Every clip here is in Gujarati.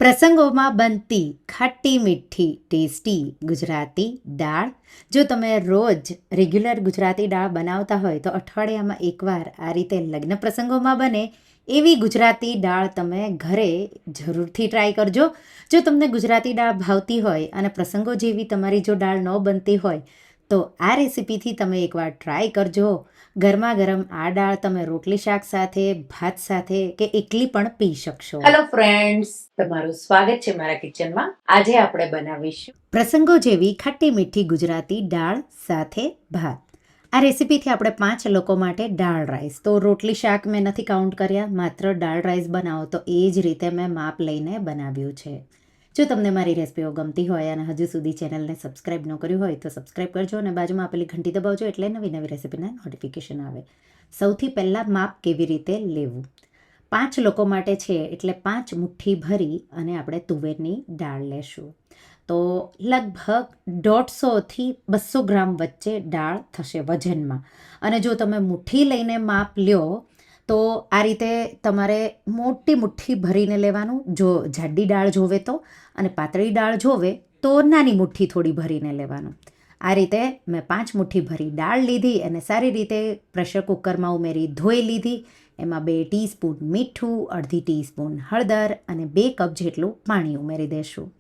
પ્રસંગોમાં બનતી ખાટી મીઠી ટેસ્ટી ગુજરાતી દાળ. જો તમે રોજ રેગ્યુલર ગુજરાતી દાળ બનાવતા હોય તો અઠવાડિયામાં એકવાર આ રીતે લગ્ન પ્રસંગોમાં બને એવી ગુજરાતી દાળ તમે ઘરે જરૂરથી ટ્રાય કરજો. જો તમને ગુજરાતી દાળ ભાવતી હોય અને પ્રસંગો જેવી તમારી જો દાળ ન બનતી હોય તો આ રેસીપીથી તમે એકવાર ટ્રાય કરજો. ગરમા ગરમ આ દાળ તમે રોટલી શાક સાથે, ભાત સાથે કે એકલી પણ પી શકશો. હેલો ફ્રેન્ડ્સ, તમારું સ્વાગત છે મારા કિચનમાં. આજે આપણે બનાવીશું પ્રસંગો જેવી ખાટી મીઠી ગુજરાતી દાળ સાથે ભાત. આ રેસીપીથી આપણે 5 લોકો માટે દાળ રાઈસ, તો રોટલી શાક મેં નથી કાઉન્ટ કર્યા, માત્ર દાળ રાઈસ બનાવો તો એ જ રીતે મેં માપ લઈને બનાવ્યું છે. જો તમને મારી રેસીપીઓ ગમતી હોય અને હજુ સુધી ચેનલને સબસ્ક્રાઈબ ન કર્યું હોય તો સબસ્ક્રાઈબ કરજો અને બાજુમાં આપેલી ઘંટી દબાવજો એટલે નવી નવી રેસીપીના નોટિફિકેશન આવે. સૌથી પહેલાં માપ કેવી રીતે લેવું. 5 લોકો માટે છે એટલે 5 મુઠ્ઠી ભરી અને આપણે તુવેરની દાળ લેશું. તો લગભગ 150થી 200 ગ્રામ વચ્ચે દાળ થશે વજનમાં. અને જો તમે મુઠ્ઠી લઈને માપ લ્યો તો આ રીતે તમારે મોટી મુઠ્ઠી ભરીને લેવાનું. જો જાડી દાળ જોવે તો, અને પાતળી દાળ જોવે તો નાની મુઠ્ઠી થોડી ભરીને લેવાનું. આ રીતે મેં 5 મુઠ્ઠી ભરી દાળ લીધી અને સારી રીતે પ્રેશર કુકરમાં ઉમેરી ધોઈ લીધી. એમાં 2 ટીસ્પૂન મીઠું, અડધી ટીસ્પૂન હળદર અને 2 કપ જેટલું પાણી ઉમેરી દઈશું.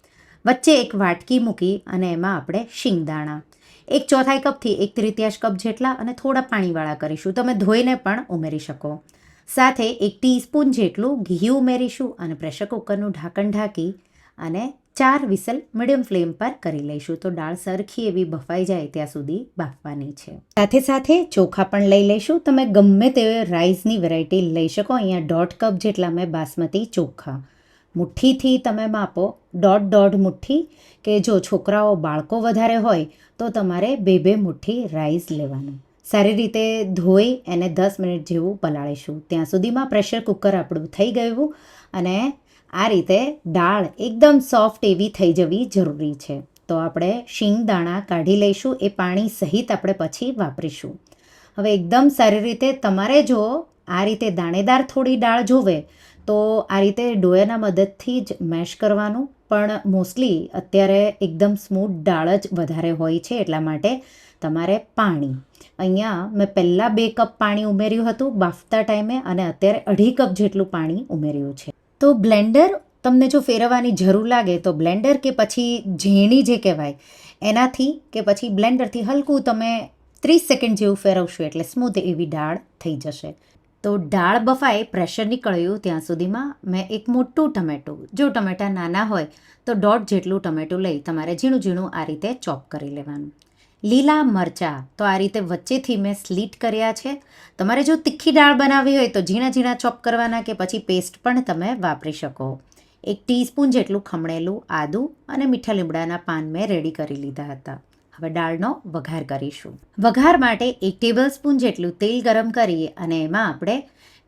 વચ્ચે એક વાટકી મૂકી અને એમાં આપણે શિંગદાણા 1/4 કપથી 1/3 કપ જેટલા અને થોડા પાણીવાળા કરીશું. તમે ધોઈને પણ ઉમેરી શકો. સાથે 1 ટીસ્પૂન જેટલું ઘી ઉમેરીશું અને પ્રેશર કુકરનું ઢાંકણ ઢાંકી અને 4 વિસલ મીડિયમ ફ્લેમ પર કરી લઈશું. તો દાળ સરખી એવી બફાઈ જાય ત્યાં સુધી બાફવાની છે. સાથે સાથે ચોખા પણ લઈ લઈશું. તમે ગમે તે રાઈસની વેરાયટી લઈ શકો. અહીંયા 1.5 કપ જેટલા મેં બાસમતી ચોખા. મુઠ્ઠીથી તમે માપો 1.5 મુઠ્ઠી, કે જો છોકરાઓ બાળકો વધારે હોય તો તમારે 2 મુઠ્ઠી રાઈસ લેવાનું. સારી રીતે ધોઈ એને 10 મિનિટ જેવું પલાળીશું. ત્યાં સુધીમાં પ્રેશર કુકર આપણું થઈ ગયું અને આ રીતે દાળ એકદમ સોફ્ટ એવી થઈ જવી જરૂરી છે. તો આપણે શિંગદાણા કાઢી લઈશું. એ પાણી સહિત આપણે પછી વાપરીશું. હવે એકદમ સારી રીતે તમારે જો આ રીતે દાણેદાર થોડી દાળ જોવે તો આ રીતે ડોયાના મદદથી જ મેશ કરવાનું. પણ મોસ્ટલી અત્યારે એકદમ સ્મૂથ દાળ જ વધારે હોય છે, એટલા માટે તમારે પાણી, અહીંયા મેં પહેલાં 2 કપ પાણી ઉમેર્યું હતું બાફતા ટાઈમે અને અત્યારે 2.5 કપ જેટલું પાણી ઉમેર્યું છે. તો બ્લેન્ડર તમને જો ફેરવવાની જરૂર લાગે તો બ્લેન્ડર કે પછી ઝેણી જે કહેવાય એનાથી કે પછી બ્લેન્ડરથી હલકું તમે 30 સેકન્ડ જેવું ફેરવશો એટલે સ્મૂથ એવી દાળ થઈ જશે. તો દાળ બફાય, પ્રેશર નીકળ્યું ત્યાં સુધીમાં મેં એક મોટું ટમેટું, જો ટમેટાં નાના હોય તો 1.5 જેટલું ટમેટું લઈ તમારે ઝીણું ઝીણું આ રીતે ચોપ કરી લેવાનું. લીલા મરચાં તો આ રીતે વચ્ચેથી મેં સ્લીટ કર્યા છે. તમારે જો તીખી દાળ બનાવવી હોય તો ઝીણા ઝીણા ચોપ કરવાના કે પછી પેસ્ટ પણ તમે વાપરી શકો. 1 ટીસ્પૂન જેટલું ખમણેલું આદું અને મીઠા લીમડાના પાન મેં રેડી કરી લીધા હતા. હવે દાળનો વઘાર કરીશું. વઘાર માટે 1 ટેબલસ્પૂન જેટલું તેલ ગરમ કરી અને એમાં આપણે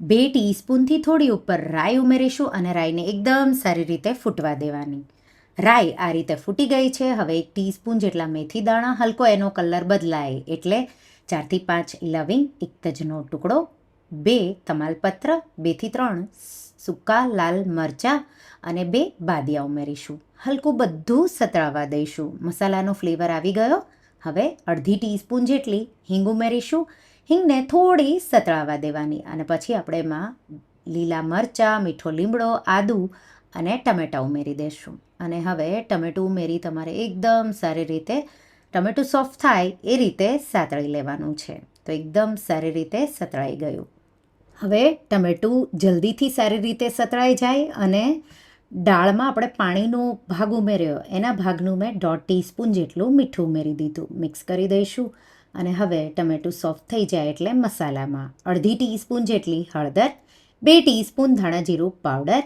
2 ટીસ્પૂનથી થોડી ઉપર રાઈ ઉમેરીશું અને રાઈને એકદમ સારી રીતે ફૂટવા દેવાની. રાઈ આ રીતે ફૂટી ગઈ છે. હવે 1 ટીસ્પૂન જેટલા મેથી દાણા, હલકો એનો કલર બદલાય એટલે 4 થી 5 લવિંગ, 1 તજનો ટુકડો, 2 તમાલપત્ર, 2 થી 3 સૂકા લાલ મરચાં અને 2 બાદિયા ઉમેરીશું. હલકું બધું સતળાવા દઈશું. મસાલાનો ફ્લેવર આવી ગયો. હવે 1/2 ટીસ્પૂન જેટલી હિંગ ઉમેરીશું. હિંગને થોડી સતળાવા દેવાની અને પછી આપણે એમાં લીલા મરચાં, મીઠો લીમડો, આદું અને ટમેટાં ઉમેરી દઈશું. અને હવે ટમેટું ઉમેરી તમારે એકદમ સારી રીતે ટમેટું સોફ્ટ થાય એ રીતે સાતળી લેવાનું છે. તો એકદમ સારી રીતે સતળાઈ ગયું. હવે ટમેટું જલ્દીથી સારી રીતે સતળાઈ જાય અને દાળમાં આપણે પાણીનો ભાગ ઉમેર્યો એના ભાગનું મેં 1.5 ટીસ્પૂન જેટલું મીઠું ઉમેરી દીધું. મિક્સ કરી દઈશું અને હવે ટમેટું સોફ્ટ થઈ જાય એટલે મસાલામાં 1/2 ટીસ્પૂન જેટલી હળદર, 2 ટીસ્પૂન ધાણા જીરું પાવડર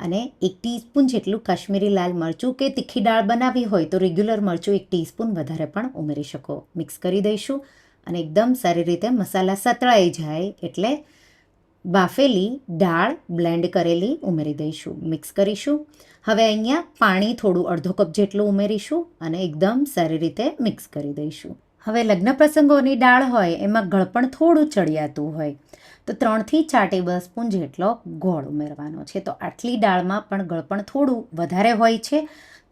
અને 1 ટીસ્પૂન જેટલું કાશ્મીરી લાલ મરચું, કે તીખી દાળ બનાવી હોય તો રેગ્યુલર મરચું 1 ટીસ્પૂન વધારે પણ ઉમેરી શકો. મિક્સ કરી દઈશું અને એકદમ સારી રીતે મસાલા સતળાઈ જાય એટલે બાફેલી દાળ બ્લેન્ડ કરેલી ઉમેરી દઈશું. મિક્સ કરીશું. હવે અહીંયા પાણી થોડું 1/2 કપ જેટલું ઉમેરીશું અને એકદમ સારી રીતે મિક્સ કરી દઈશું. હવે લગ્ન પ્રસંગોની દાળ હોય એમાં ગળપણ થોડું ચડિયાતું હોય તો 3થી 4 ટેબલ સ્પૂન જેટલો ગોળ ઉમેરવાનો છે. તો આટલી દાળમાં પણ ગળપણ થોડું વધારે હોય છે.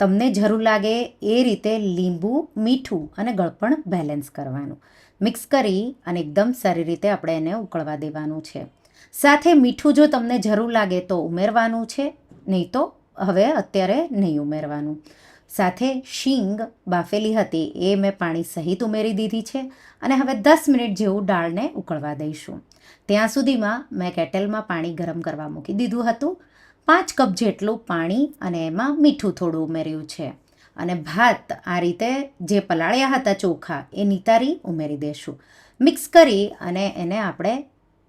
તમને જરૂર લાગે એ રીતે લીંબુ, મીઠું અને ગળપણ બેલેન્સ કરવાનું. મિક્સ કરી અને એકદમ સારી રીતે આપણે એને ઉકળવા દેવાનું છે. સાથે મીઠું જો તમને જરૂર લાગે તો ઉમેરવાનું છે, નહીં તો હવે અત્યારે નહીં ઉમેરવાનું. સાથે શીંગ બાફેલી હતી એ મેં પાણી સહિત ઉમેરી દીધી છે અને હવે 10 મિનિટ જેવું દાળને ઉકળવા દઈશું. ત્યાં સુધીમાં મેં કેટલમાં પાણી ગરમ કરવા મૂકી દીધું હતું. 5 કપ જેટલું પાણી અને એમાં મીઠું થોડું ઉમેર્યું છે અને ભાત આ રીતે જે પલાળ્યા હતા ચોખા એ નિતારી ઉમેરી દઈશું. મિક્સ કરી અને એને આપણે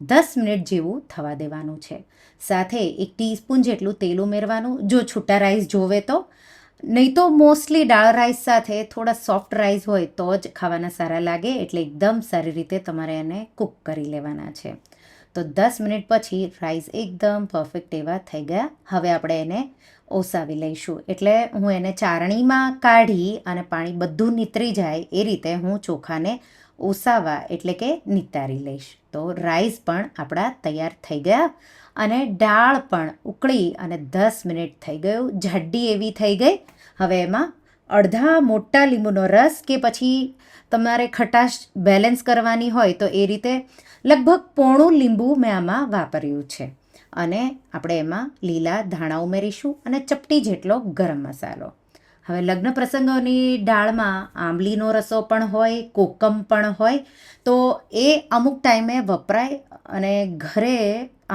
10 મિનિટ જેવું થવા દેવાનું છે. સાથે 1 ટીસ્પૂન જેટલું તેલ ઉમેરવાનું, જો છૂટા રાઈસ જોવે તો. નહીં તો મોસ્ટલી દાળ રાઈસ સાથે થોડા સોફ્ટ રાઈસ હોય તો જ ખાવાના સારા લાગે, એટલે એકદમ સારી રીતે તમારે એને કૂક કરી લેવાના છે. તો 10 મિનિટ પછી રાઈસ એકદમ પરફેક્ટ એવા થઈ ગયા. હવે આપણે એને ઓસાવી લઈશું, એટલે હું એને ચારણીમાં કાઢી અને પાણી બધું નીતરી જાય એ રીતે હું ચોખાને ઓસાવા એટલે કે નિતારી લઈશ. તો રાઈસ પણ આપણા તૈયાર થઈ ગયા અને દાળ પણ ઉકળી અને 10 મિનિટ થઈ ગયું, જાડી એવી થઈ ગઈ. હવે એમાં અડધા મોટા લીંબુનો રસ કે પછી તમારે ખટાશ બેલેન્સ કરવાની હોય તો એ રીતે લગભગ પોણું લીંબુ મેં આમાં વાપર્યું છે. અને આપણે એમાં લીલા ધાણા ઉમેરીશું અને ચપટી જેટલો ગરમ મસાલો. હવે લગ્ન પ્રસંગોની દાળમાં આંબલીનો રસો પણ હોય, કોકમ પણ હોય, તો એ અમુક ટાઈમે વપરાય અને ઘરે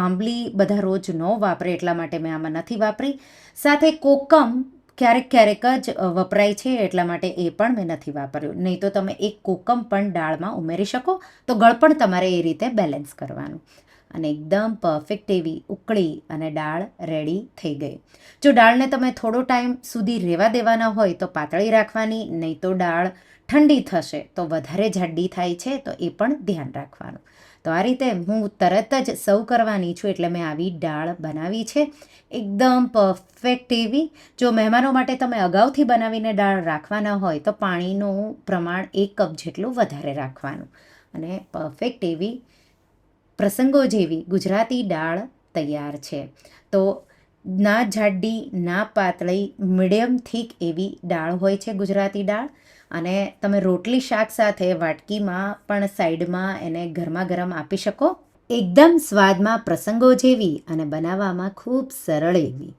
આંબલી બધા રોજ ન વાપરે એટલા માટે મેં આમાં નથી વાપરી. સાથે કોકમ ક્યારેક ક્યારેક જ વપરાય છે એટલા માટે એ પણ મેં નથી વાપર્યું. નહીં તો તમે એક કોકમ પણ દાળમાં ઉમેરી શકો, તો ગળપણ તમારે એ રીતે બેલેન્સ કરવાનું. અને એકદમ પરફેક્ટ એવી ઉકળી અને દાળ રેડી થઈ ગઈ. જો દાળને તમે થોડો ટાઈમ સુધી રહેવા દેવાના હોય તો પાતળી રાખવાની, નહીં તો દાળ ઠંડી થશે તો વધારે જાડી થાય છે, તો એ પણ ધ્યાન રાખવાનું. તો આ રીતે હું તરત જ સર્વ કરવાની છું એટલે મેં આવી દાળ બનાવી છે, એકદમ પરફેક્ટ એવી. જો મહેમાનો માટે તમે અગાઉથી બનાવીને દાળ રાખવાના હોય તો પાણીનું પ્રમાણ 1 કપ જેટલું વધારે રાખવાનું. અને પરફેક્ટ એવી પ્રસંગો જેવી ગુજરાતી દાળ તૈયાર છે. તો ના જાડી ના પાતળી, મીડિયમ થીક એવી દાળ હોય છે ગુજરાતી દાળ. અને તમે રોટલી શાક સાથે વાટકીમાં પણ સાઈડમાં એને ગરમા ગરમ આપી શકો. એકદમ સ્વાદમાં પ્રસંગો જેવી અને બનાવવામાં ખૂબ સરળ એવી.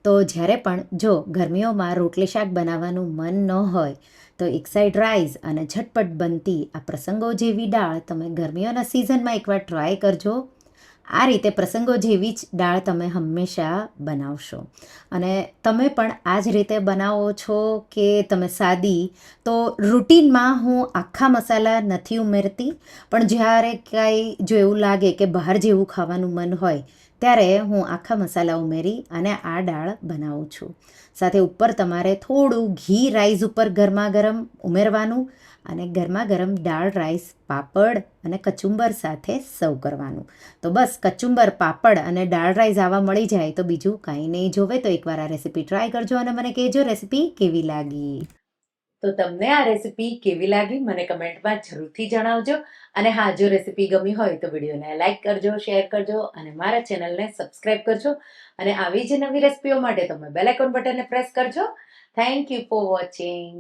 તો જ્યારે પણ જો ગરમીઓમાં રોટલી શાક બનાવવાનું મન ન હોય તો એક સાઈડ રાઈસ અને ઝટપટ બનતી આ પ્રસંગો જેવી દાળ તમે ગરમીઓના સિઝનમાં એકવાર ટ્રાય કરજો. આ રીતે પ્રસંગો જેવી જ દાળ તમે હંમેશા બનાવશો. અને તમે પણ આ જ રીતે બનાવો છો કે તમે સાદી, તો રૂટીનમાં હું આખા મસાલા નથી ઉમેરતી, પણ જ્યારે કાંઈ જો એવું લાગે કે બહાર જેવું ખાવાનું મન હોય ત્યારે હું આખા મસાલા ઉમેરી અને આ દાળ બનાવું છું. સાથે ઉપર તમારે થોડું ઘી રાઈસ ઉપર ગરમા ગરમ ઉમેરવાનું અને ગરમા ગરમ દાળ રાઈસ, પાપડ અને કચુંબર સાથે સર્વ કરવાનું. તો બસ કચુંબર, પાપડ અને દાળ રાઈસ આવા મળી જાય તો બીજું કાંઈ નહીં જોવે. તો એકવાર આ રેસીપી ટ્રાય કરજો અને મને કહેજો રેસીપી કેવી લાગી. તો તમને આ રેસીપી કેવી લાગી મને કમેન્ટમાં જરૂરથી જણાવજો. અને હા, જો રેસીપી ગમી હોય તો વિડીયોને લાઈક કરજો, શેર કરજો અને મારા ચેનલને સબસ્ક્રાઈબ કરજો. અને આવી જ નવી રેસીપીઓ માટે તમે બેલ આઇકોન બટનને પ્રેસ કરજો. Thank you for watching.